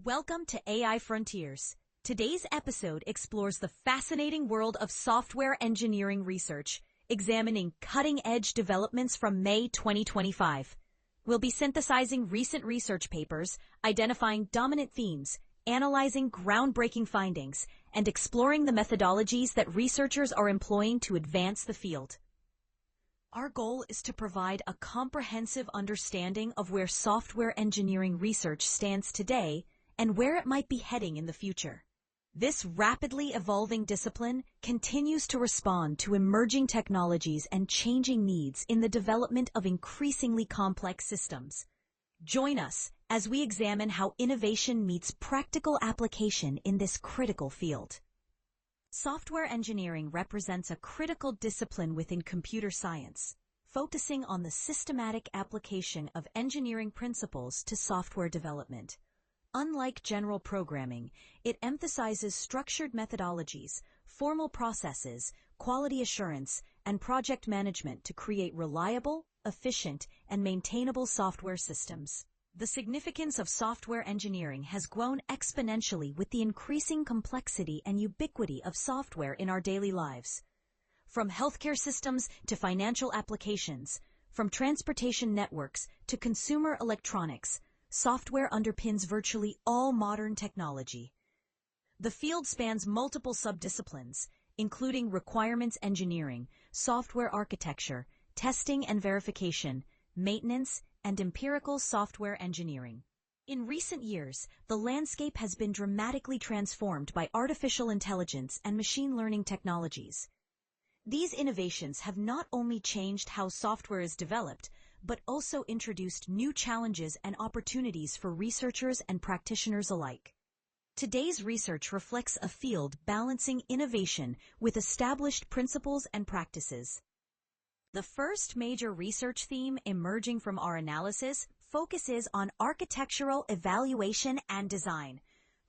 Welcome to AI Frontiers. Today's episode explores the fascinating world of software engineering research, examining cutting-edge developments from May 2025. We'll be synthesizing recent research papers, identifying dominant themes, analyzing groundbreaking findings, and exploring the methodologies that researchers are employing to advance the field. Our goal is to provide a comprehensive understanding of where software engineering research stands today and where it might be heading in the future. This rapidly evolving discipline continues to respond to emerging technologies and changing needs in the development of increasingly complex systems. Join us as we examine how innovation meets practical application in this critical field. Software engineering represents a critical discipline within computer science, focusing on the systematic application of engineering principles to software development. Unlike general programming, it emphasizes structured methodologies, formal processes, quality assurance, and project management to create reliable, efficient, and maintainable software systems. The significance of software engineering has grown exponentially with the increasing complexity and ubiquity of software in our daily lives. From healthcare systems to financial applications, from transportation networks to consumer electronics, software underpins virtually all modern technology. The field spans multiple subdisciplines, including requirements engineering, software architecture, testing and verification, maintenance, and empirical software engineering. In recent years, the landscape has been dramatically transformed by artificial intelligence and machine learning technologies. These innovations have not only changed how software is developed, but also introduced new challenges and opportunities for researchers and practitioners alike. Today's research reflects a field balancing innovation with established principles and practices. The first major research theme emerging from our analysis focuses on architectural evaluation and design.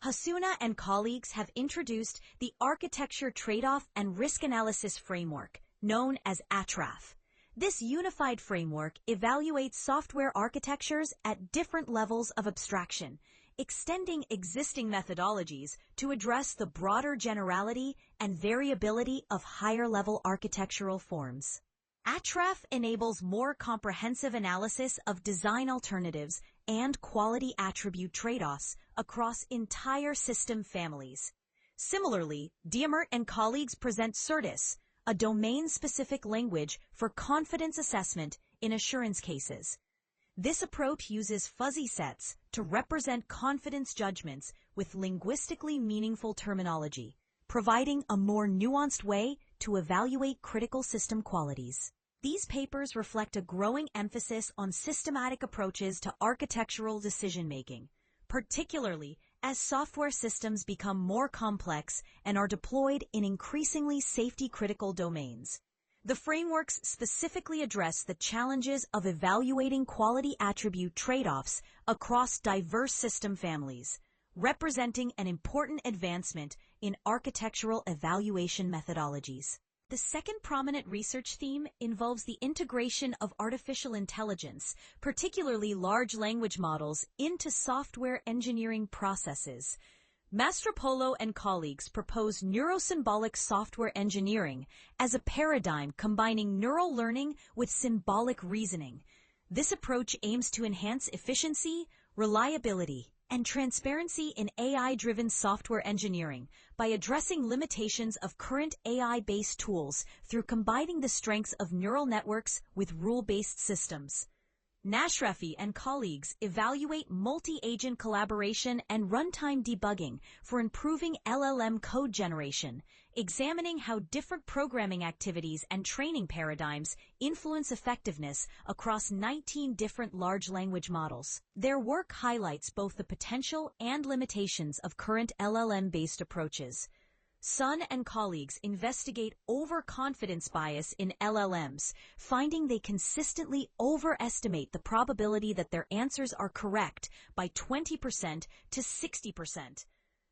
Hasuna and colleagues have introduced the Architecture Trade-off and Risk Analysis Framework, known as ATRAF. This unified framework evaluates software architectures at different levels of abstraction, extending existing methodologies to address the broader generality and variability of higher-level architectural forms. ATRAF enables more comprehensive analysis of design alternatives and quality attribute trade-offs across entire system families. Similarly, Diemert and colleagues present CERTIS, a domain-specific language for confidence assessment in assurance cases. This approach uses fuzzy sets to represent confidence judgments with linguistically meaningful terminology, providing a more nuanced way to evaluate critical system qualities. These papers reflect a growing emphasis on systematic approaches to architectural decision-making, particularly as software systems become more complex and are deployed in increasingly safety-critical domains. The frameworks specifically address the challenges of evaluating quality attribute trade-offs across diverse system families, representing an important advancement in architectural evaluation methodologies. The second prominent research theme involves the integration of artificial intelligence, particularly large language models, into software engineering processes. Mastropolo and colleagues propose Neurosymbolic Software Engineering as a paradigm combining neural learning with symbolic reasoning. This approach aims to enhance efficiency, reliability, and transparency in AI-driven software engineering by addressing limitations of current AI-based tools through combining the strengths of neural networks with rule-based systems. Nashrafi and colleagues evaluate multi-agent collaboration and runtime debugging for improving LLM code generation, examining how different programming activities and training paradigms influence effectiveness across 19 different large language models. Their work highlights both the potential and limitations of current LLM-based approaches. Sun and colleagues investigate overconfidence bias in LLMs, finding they consistently overestimate the probability that their answers are correct by 20% to 60%.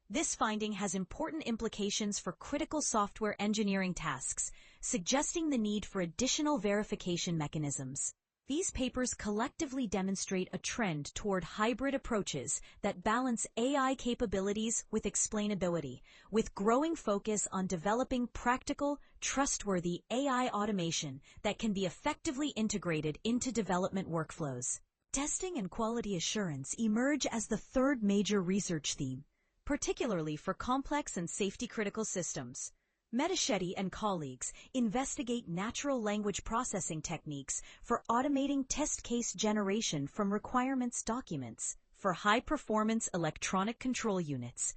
This finding has important implications for critical software engineering tasks, suggesting the need for additional verification mechanisms. These papers collectively demonstrate a trend toward hybrid approaches that balance AI capabilities with explainability, with growing focus on developing practical, trustworthy AI automation that can be effectively integrated into development workflows. Testing and quality assurance emerge as the third major research theme, particularly for complex and safety-critical systems. Metodologies and colleagues investigate natural language processing techniques for automating test case generation from requirements documents for high-performance electronic control units.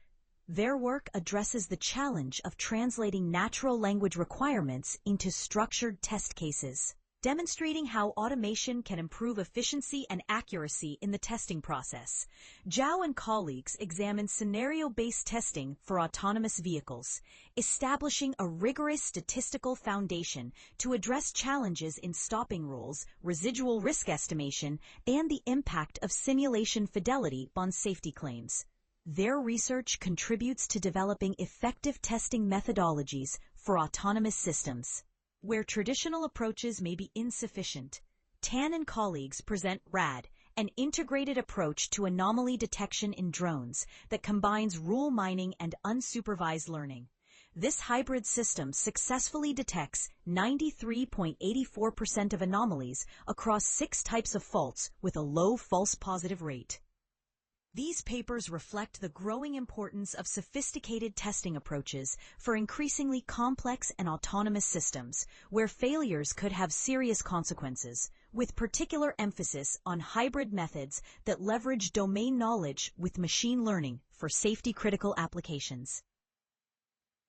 Their work addresses the challenge of translating natural language requirements into structured test cases, demonstrating how automation can improve efficiency and accuracy in the testing process. Zhao and colleagues examined scenario-based testing for autonomous vehicles, establishing a rigorous statistical foundation to address challenges in stopping rules, residual risk estimation, and the impact of simulation fidelity on safety claims. Their research contributes to developing effective testing methodologies for autonomous systems. Where traditional approaches may be insufficient, Tan and colleagues present RAD, an integrated approach to anomaly detection in drones that combines rule mining and unsupervised learning. This hybrid system successfully detects 93.84% of anomalies across 6 types of faults with a low false positive rate. These papers reflect the growing importance of sophisticated testing approaches for increasingly complex and autonomous systems, where failures could have serious consequences, with particular emphasis on hybrid methods that leverage domain knowledge with machine learning for safety-critical applications.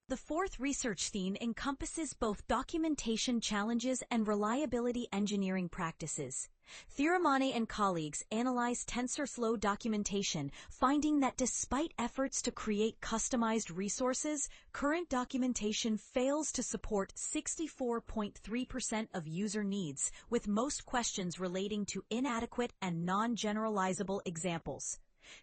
The fourth research theme encompasses both documentation challenges and reliability engineering practices. Thiramani and colleagues analyzed TensorFlow documentation, finding that despite efforts to create customized resources, current documentation fails to support 64.3% of user needs, with most questions relating to inadequate and non-generalizable examples.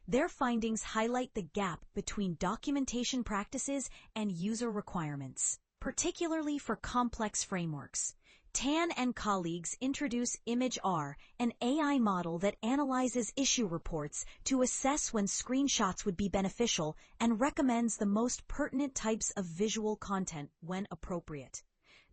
Their findings highlight the gap between documentation practices and user requirements, particularly for complex frameworks. Tan and colleagues introduce ImageR, an AI model that analyzes issue reports to assess when screenshots would be beneficial and recommends the most pertinent types of visual content when appropriate.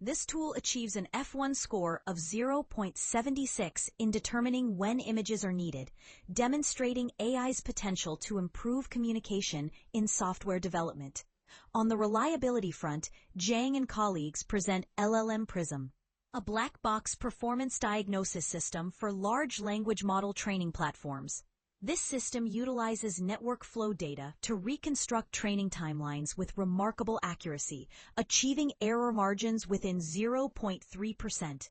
This tool achieves an F1 score of 0.76 in determining when images are needed, demonstrating AI's potential to improve communication in software development. On the reliability front, Zhang and colleagues present LLM Prism, a black box performance diagnosis system for large language model training platforms. This system utilizes network flow data to reconstruct training timelines with remarkable accuracy, achieving error margins within 0.3%.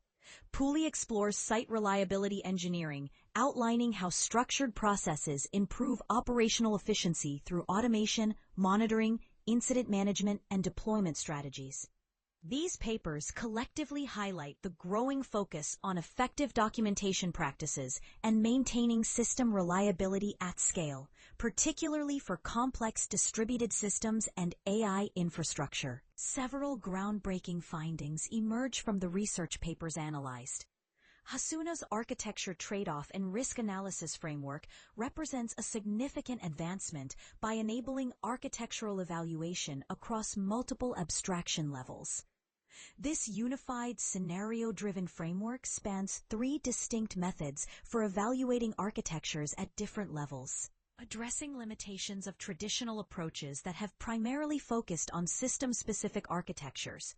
Pooley explores site reliability engineering, outlining how structured processes improve operational efficiency through automation, monitoring, incident management, and deployment strategies. These papers collectively highlight the growing focus on effective documentation practices and maintaining system reliability at scale, particularly for complex distributed systems and AI infrastructure. Several groundbreaking findings emerge from the research papers analyzed. Hasuna's architecture trade-off and risk analysis framework represents a significant advancement by enabling architectural evaluation across multiple abstraction levels. This unified scenario-driven framework spans 3 distinct methods for evaluating architectures at different levels, addressing limitations of traditional approaches that have primarily focused on system-specific architectures.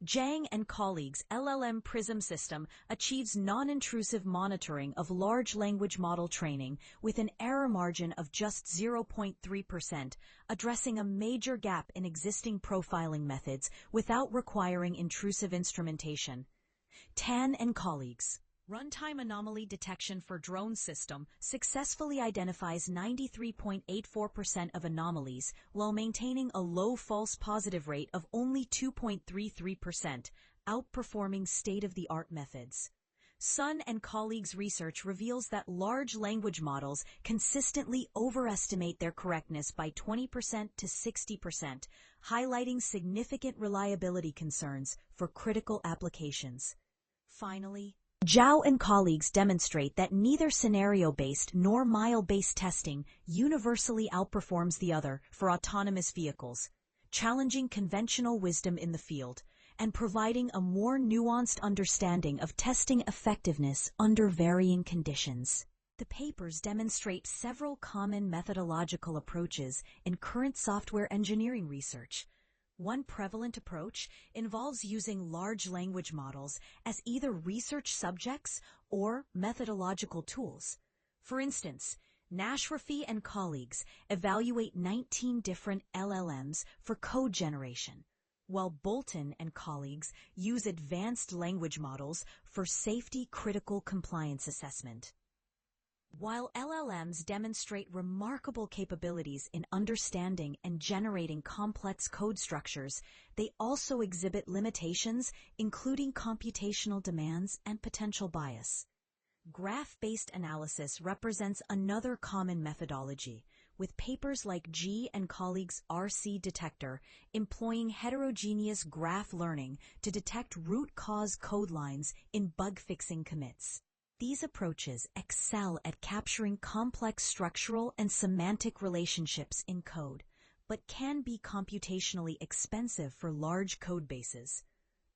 Zhang and colleagues' LLM Prism system achieves non-intrusive monitoring of large language model training with an error margin of just 0.3%, addressing a major gap in existing profiling methods without requiring intrusive instrumentation. Tan and colleagues' Runtime anomaly detection for drone system successfully identifies 93.84% of anomalies while maintaining a low false positive rate of only 2.33%, outperforming state-of-the-art methods. Sun and colleagues' research reveals that large language models consistently overestimate their correctness by 20% to 60%, highlighting significant reliability concerns for critical applications. Finally, Zhao and colleagues demonstrate that neither scenario-based nor mile-based testing universally outperforms the other for autonomous vehicles, challenging conventional wisdom in the field and providing a more nuanced understanding of testing effectiveness under varying conditions. The papers demonstrate several common methodological approaches in current software engineering research. One prevalent approach involves using large language models as either research subjects or methodological tools. For instance, ATRAF and colleagues evaluate 19 different LLMs for code generation, while Bolton and colleagues use advanced language models for safety-critical compliance assessment. While LLMs demonstrate remarkable capabilities in understanding and generating complex code structures, they also exhibit limitations, including computational demands and potential bias. Graph-based analysis represents another common methodology, with papers like G and colleagues' RC detector employing heterogeneous graph learning to detect root cause code lines in bug-fixing commits. These approaches excel at capturing complex structural and semantic relationships in code, but can be computationally expensive for large code bases.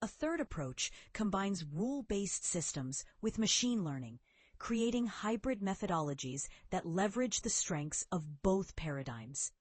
A third approach combines rule-based systems with machine learning, creating hybrid methodologies that leverage the strengths of both paradigms.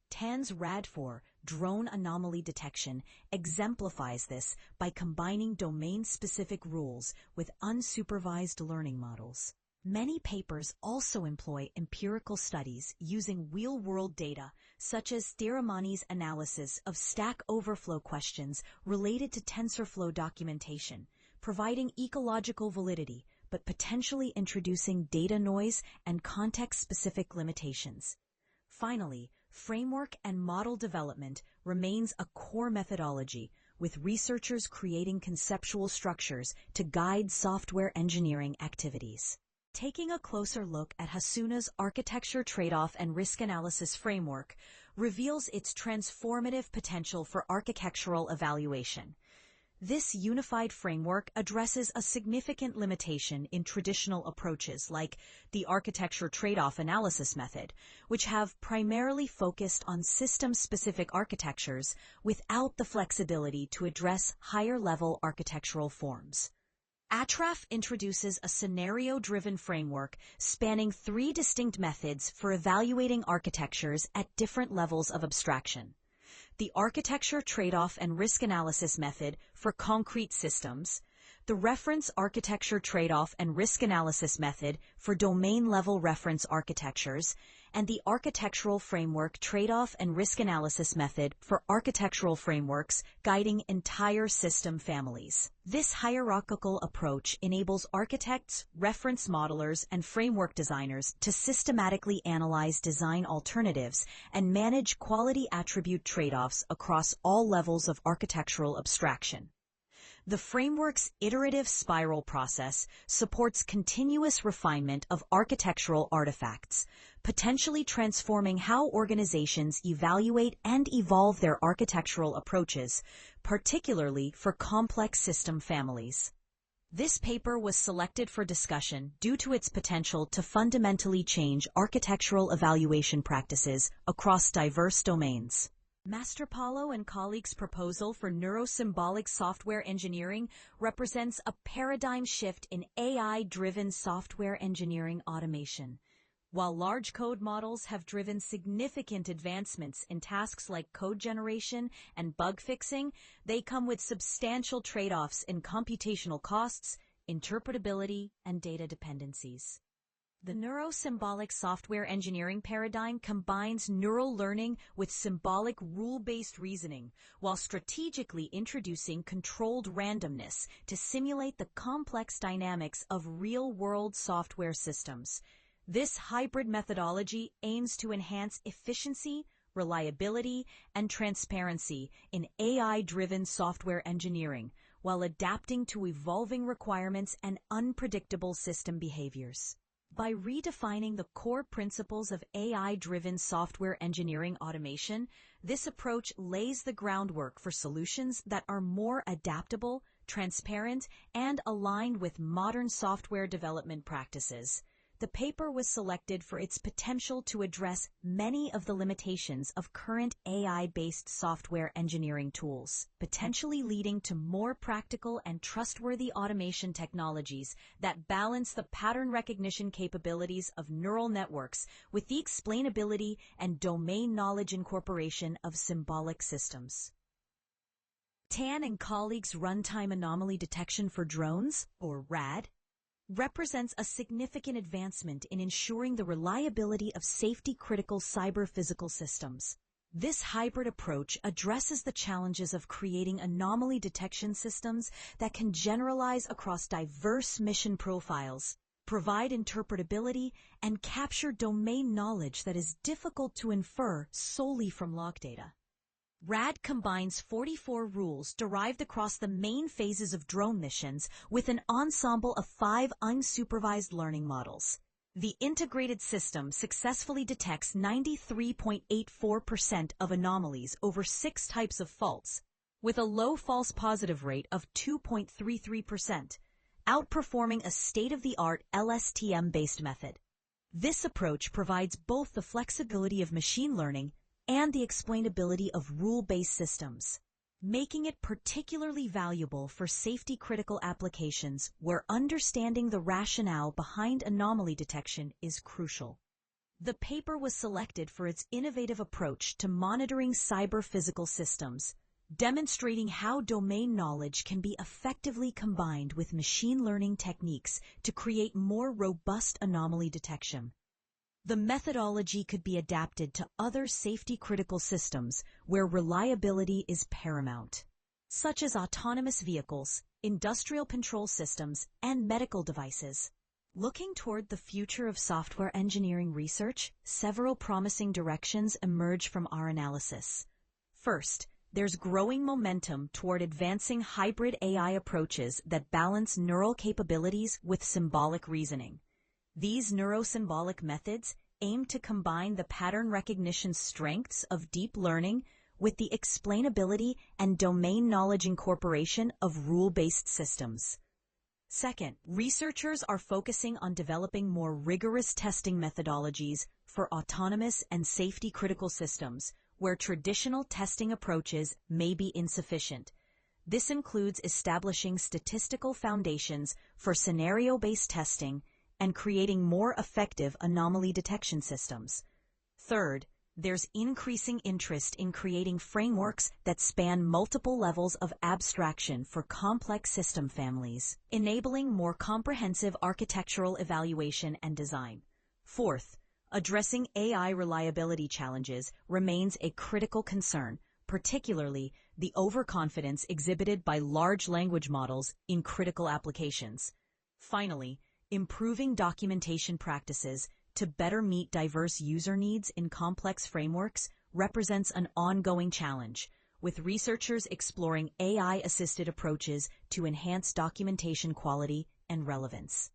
Tan's RAD4 drone anomaly detection exemplifies this by combining domain-specific rules with unsupervised learning models. Many papers also employ empirical studies using real-world data, such as Thiramani's analysis of Stack Overflow questions related to TensorFlow documentation, providing ecological validity but potentially introducing data noise and context-specific limitations. Finally, framework and model development remains a core methodology, with researchers creating conceptual structures to guide software engineering activities. Taking a closer look at Hasuna's architecture trade-off and risk analysis framework reveals its transformative potential for architectural evaluation. This unified framework addresses a significant limitation in traditional approaches like the architecture trade-off analysis method, which have primarily focused on system-specific architectures without the flexibility to address higher-level architectural forms. ATRAF introduces a scenario-driven framework spanning 3 distinct methods for evaluating architectures at different levels of abstraction. The architecture trade-off and risk analysis method for concrete systems, the reference architecture trade-off and risk analysis method for domain-level reference architectures, and the architectural framework trade-off and risk analysis method for architectural frameworks guiding entire system families. This hierarchical approach enables architects, reference modelers, and framework designers to systematically analyze design alternatives and manage quality attribute trade-offs across all levels of architectural abstraction. The framework's iterative spiral process supports continuous refinement of architectural artifacts, potentially transforming how organizations evaluate and evolve their architectural approaches, particularly for complex system families. This paper was selected for discussion due to its potential to fundamentally change architectural evaluation practices across diverse domains. Masterpalo and colleagues' proposal for neurosymbolic software engineering represents a paradigm shift in AI-driven software engineering automation. While large code models have driven significant advancements in tasks like code generation and bug fixing, they come with substantial trade-offs in computational costs, interpretability, and data dependencies. The neurosymbolic software engineering paradigm combines neural learning with symbolic rule-based reasoning, while strategically introducing controlled randomness to simulate the complex dynamics of real-world software systems. This hybrid methodology aims to enhance efficiency, reliability, and transparency in AI-driven software engineering, while adapting to evolving requirements and unpredictable system behaviors. By redefining the core principles of AI-driven software engineering automation, this approach lays the groundwork for solutions that are more adaptable, transparent, and aligned with modern software development practices. The paper was selected for its potential to address many of the limitations of current AI-based software engineering tools, potentially leading to more practical and trustworthy automation technologies that balance the pattern recognition capabilities of neural networks with the explainability and domain knowledge incorporation of symbolic systems. Tan and colleagues' runtime anomaly detection for drones, or RAD, represents a significant advancement in ensuring the reliability of safety-critical cyber-physical systems. This hybrid approach addresses the challenges of creating anomaly detection systems that can generalize across diverse mission profiles, provide interpretability, and capture domain knowledge that is difficult to infer solely from log data. RAD combines 44 rules derived across the main phases of drone missions with an ensemble of 5 unsupervised learning models. The integrated system successfully detects 93.84% of anomalies over 6 types of faults, with a low false positive rate of 2.33%, outperforming a state-of-the-art LSTM-based method. This approach provides both the flexibility of machine learning and the explainability of rule-based systems, making it particularly valuable for safety-critical applications where understanding the rationale behind anomaly detection is crucial. The paper was selected for its innovative approach to monitoring cyber-physical systems, demonstrating how domain knowledge can be effectively combined with machine learning techniques to create more robust anomaly detection. The methodology could be adapted to other safety-critical systems where reliability is paramount, such as autonomous vehicles, industrial control systems, and medical devices. Looking toward the future of software engineering research, several promising directions emerge from our analysis. First, there's growing momentum toward advancing hybrid AI approaches that balance neural capabilities with symbolic reasoning. These neurosymbolic methods aim to combine the pattern recognition strengths of deep learning with the explainability and domain knowledge incorporation of rule-based systems. Second, researchers are focusing on developing more rigorous testing methodologies for autonomous and safety-critical systems where traditional testing approaches may be insufficient. This includes establishing statistical foundations for scenario-based testing and creating more effective anomaly detection systems. Third, there's increasing interest in creating frameworks that span multiple levels of abstraction for complex system families, enabling more comprehensive architectural evaluation and design. Fourth, addressing AI reliability challenges remains a critical concern, particularly the overconfidence exhibited by large language models in critical applications. Finally, improving documentation practices to better meet diverse user needs in complex frameworks represents an ongoing challenge, with researchers exploring AI-assisted approaches to enhance documentation quality and relevance.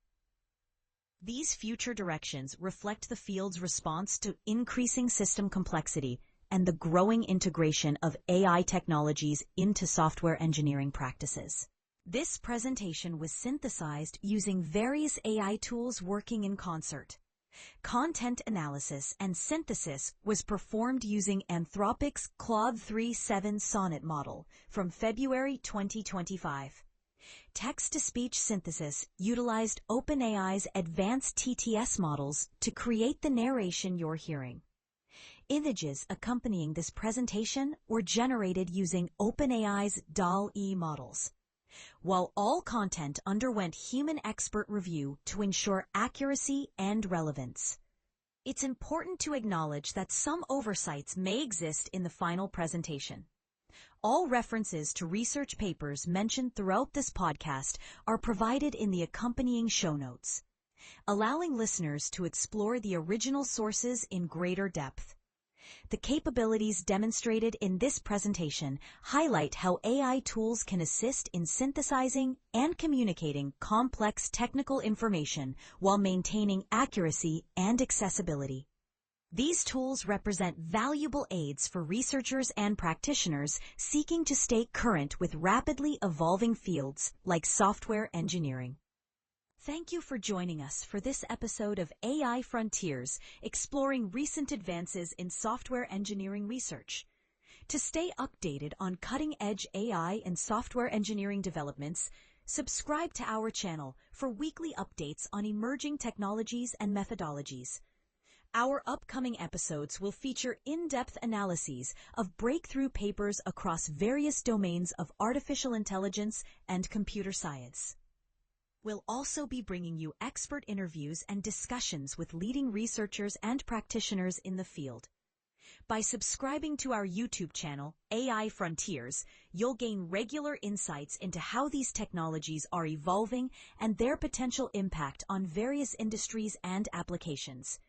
These future directions reflect the field's response to increasing system complexity and the growing integration of AI technologies into software engineering practices. This presentation was synthesized using various AI tools working in concert. Content analysis and synthesis was performed using Anthropic's Claude 3.7 Sonnet model from February 2025. Text-to-speech synthesis utilized OpenAI's advanced TTS models to create the narration you're hearing. Images accompanying this presentation were generated using OpenAI's DALL-E models, while all content underwent human expert review to ensure accuracy and relevance. It's important to acknowledge that some oversights may exist in the final presentation. All references to research papers mentioned throughout this podcast are provided in the accompanying show notes, allowing listeners to explore the original sources in greater depth. The capabilities demonstrated in this presentation highlight how AI tools can assist in synthesizing and communicating complex technical information while maintaining accuracy and accessibility. These tools represent valuable aids for researchers and practitioners seeking to stay current with rapidly evolving fields like software engineering. Thank you for joining us for this episode of AI Frontiers, exploring recent advances in software engineering research. To stay updated on cutting-edge AI and software engineering developments, subscribe to our channel for weekly updates on emerging technologies and methodologies. Our upcoming episodes will feature in-depth analyses of breakthrough papers across various domains of artificial intelligence and computer science. We'll also be bringing you expert interviews and discussions with leading researchers and practitioners in the field. By subscribing to our YouTube channel, AI Frontiers, you'll gain regular insights into how these technologies are evolving and their potential impact on various industries and applications.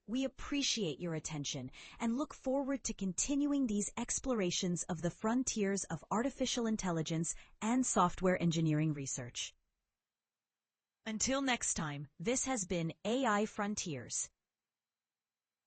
We appreciate your attention and look forward to continuing these explorations of the frontiers of artificial intelligence and software engineering research. Until next time, this has been AI Frontiers.